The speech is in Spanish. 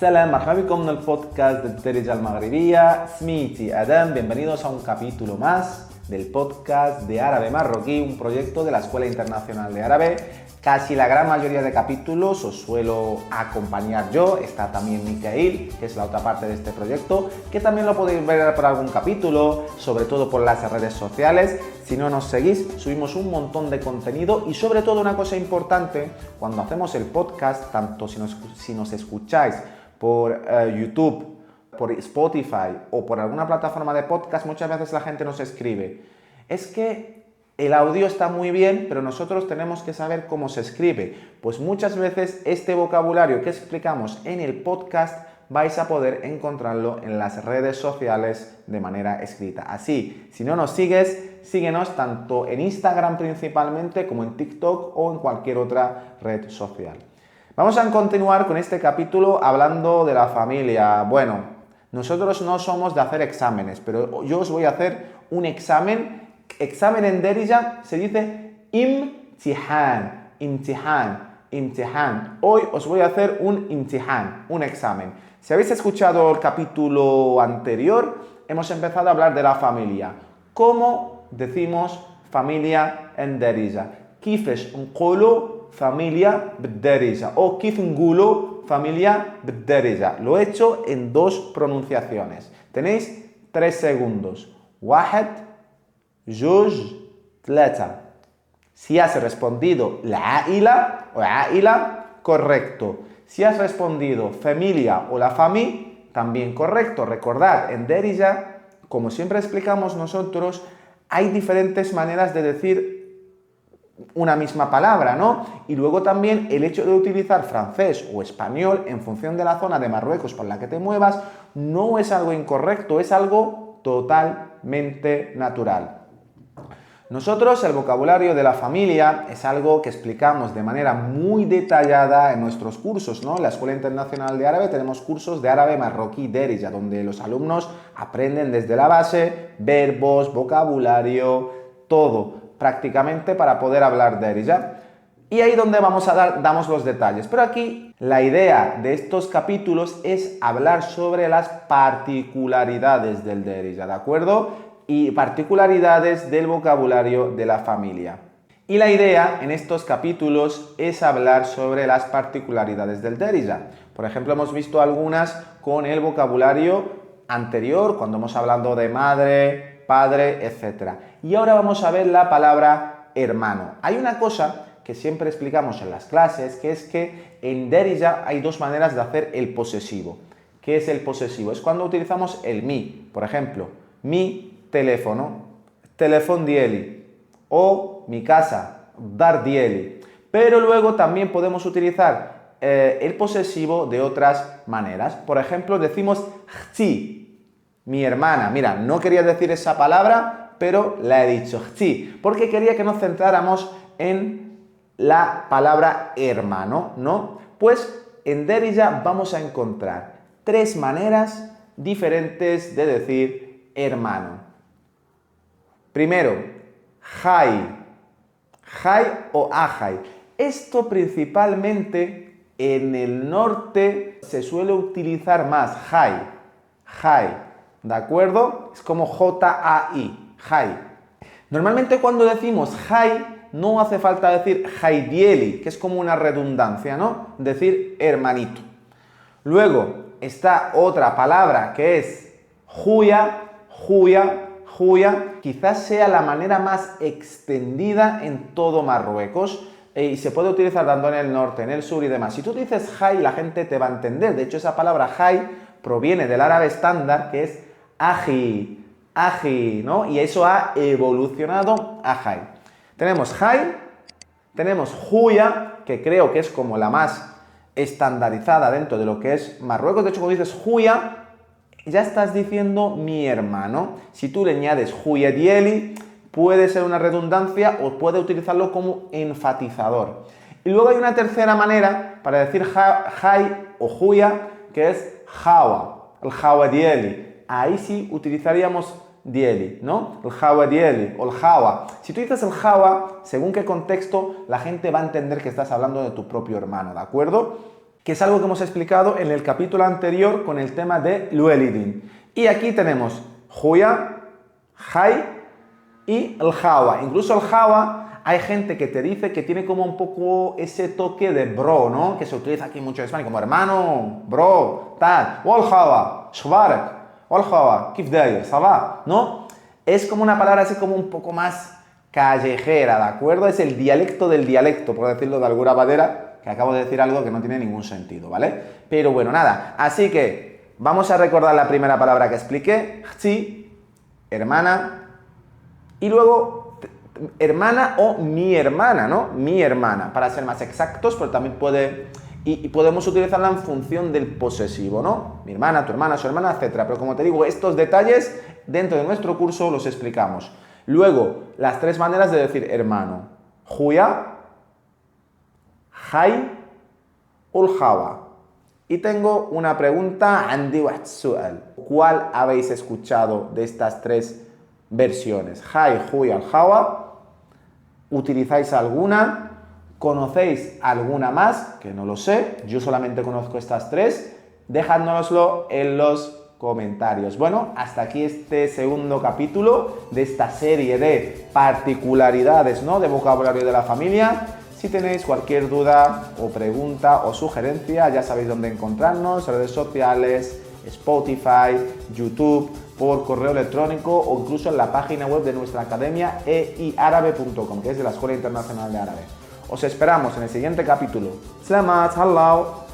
Salam, marhaba bikum en el podcast de Derija al-Maghribiyya. Smiti Adam, bienvenidos a un capítulo más del podcast de Árabe Marroquí, un proyecto de la Escuela Internacional de Árabe. Casi la gran mayoría de capítulos os suelo acompañar yo, está también Mikael, que es la otra parte de este proyecto, que también lo podéis ver por algún capítulo, sobre todo por las redes sociales. Si no nos seguís, subimos un montón de contenido y sobre todo una cosa importante, cuando hacemos el podcast, tanto si nos escucháis por YouTube, por Spotify o por alguna plataforma de podcast, muchas veces la gente nos escribe, es que el audio está muy bien, pero nosotros tenemos que saber cómo se escribe. Pues muchas veces este vocabulario que explicamos en el podcast vais a poder encontrarlo en las redes sociales de manera escrita. Así, si no nos sigues, síguenos tanto en Instagram principalmente como en TikTok o en cualquier otra red social. Vamos a continuar con este capítulo hablando de la familia. Bueno, nosotros no somos de hacer exámenes, pero yo os voy a hacer un examen. Examen en Derija se dice imtihan, imtihan. Hoy os voy a hacer un imtihan, un examen. Si habéis escuchado el capítulo anterior, hemos empezado a hablar de la familia. ¿Cómo decimos familia en Derija? Kifesh nqulu familia b'Derija o kif nqulu familia b'Derija. Lo he hecho en dos pronunciaciones. Tenéis 3 segundos. Wahed, Juj, tlata. Si has respondido la aila o aila, correcto. Si has respondido familia o la fami, también correcto. Recordad, en Derija, como siempre explicamos nosotros, hay diferentes maneras de decir una misma palabra, ¿no? Y luego también el hecho de utilizar francés o español en función de la zona de Marruecos por la que te muevas no es algo incorrecto, es algo totalmente natural. Nosotros el vocabulario de la familia es algo que explicamos de manera muy detallada en nuestros cursos, ¿no? En la Escuela Internacional de Árabe tenemos cursos de árabe marroquí Derija, donde los alumnos aprenden desde la base, verbos, vocabulario, todo prácticamente para poder hablar Derija. Y ahí donde damos los detalles. Pero aquí la idea de estos capítulos es hablar sobre las particularidades del Derija, ¿de acuerdo? Y particularidades del vocabulario de la familia. Y la idea en estos capítulos es hablar sobre las particularidades del Derija. Por ejemplo, hemos visto algunas con el vocabulario anterior, cuando hemos hablado de madre, padre, etc. Y ahora vamos a ver la palabra hermano. Hay una cosa que siempre explicamos en las clases, que es que en Derija hay dos maneras de hacer el posesivo. ¿Qué es el posesivo? Es cuando utilizamos el mi. Por ejemplo, mi teléfono, telefon dieli, o mi casa, dar dieli. Pero luego también podemos utilizar el posesivo de otras maneras. Por ejemplo, decimos chti, mi hermana. Mira, no quería decir esa palabra, pero la he dicho chti, porque quería que nos centráramos en la palabra hermano, ¿no? Pues en Derija vamos a encontrar 3 maneras diferentes de decir hermano. Primero, jai o ajai. Esto principalmente en el norte se suele utilizar más jai, ¿de acuerdo? Es como J-A-I, jai. Normalmente cuando decimos jai no hace falta decir jaidieli, que es como una redundancia, ¿no? Decir hermanito. Luego está otra palabra que es juya, quizás sea la manera más extendida en todo Marruecos y se puede utilizar tanto en el norte, en el sur y demás. Si tú dices jai, la gente te va a entender. De hecho, esa palabra jai proviene del árabe estándar, que es aji, ¿no? Y eso ha evolucionado a jai. Tenemos jai, tenemos juya, que creo que es como la más estandarizada dentro de lo que es Marruecos. De hecho, cuando dices juya, ya estás diciendo mi hermano. Si tú le añades juyedieli, puede ser una redundancia o puede utilizarlo como enfatizador. Y luego hay una tercera manera para decir jai o juya, que es jawa, el jawadieli. Ahí sí utilizaríamos dieli, ¿no? El jawadieli o el jawa. Si tú dices el jawa, según qué contexto, la gente va a entender que estás hablando de tu propio hermano, ¿de acuerdo? que es algo que hemos explicado en el capítulo anterior con el tema de Luelidin. Y aquí tenemos Huya, Hay y el Jawa. Incluso el Jawa, hay gente que te dice que tiene como un poco ese toque de bro, ¿no? Que se utiliza aquí mucho en España, como hermano, bro, tal. O el Jawa, Shbarak, o el Jawa, Kif Dayer, Sabah, ¿no? Es como una palabra así como un poco más callejera, ¿de acuerdo? Es el dialecto del dialecto, por decirlo de alguna manera, que acabo de decir algo que no tiene ningún sentido, ¿vale? Pero bueno, nada, así que vamos a recordar la primera palabra que expliqué, Hchi, hermana, y luego hermana o mi hermana, ¿no? Mi hermana, para ser más exactos, pero también podemos utilizarla en función del posesivo, ¿no? Mi hermana, tu hermana, su hermana, etc. Pero como te digo, estos detalles dentro de nuestro curso los explicamos. Luego, las tres maneras de decir hermano. Huya, Hay, Ulhawa. Y tengo una pregunta, Andi waħd su'al. ¿Cuál habéis escuchado de estas tres versiones? Hay, Huya, Ulhawa. ¿Utilizáis alguna? ¿Conocéis alguna más? Que no lo sé, yo solamente conozco estas tres. Dejádnoslo en los comentarios. Bueno, hasta aquí este segundo capítulo de esta serie de particularidades, ¿no?, de vocabulario de la familia. Si tenéis cualquier duda o pregunta o sugerencia, ya sabéis dónde encontrarnos, redes sociales, Spotify, YouTube, por correo electrónico o incluso en la página web de nuestra academia eiarabe.com, que es de la Escuela Internacional de Árabe. Os esperamos en el siguiente capítulo. Selamat, hallau.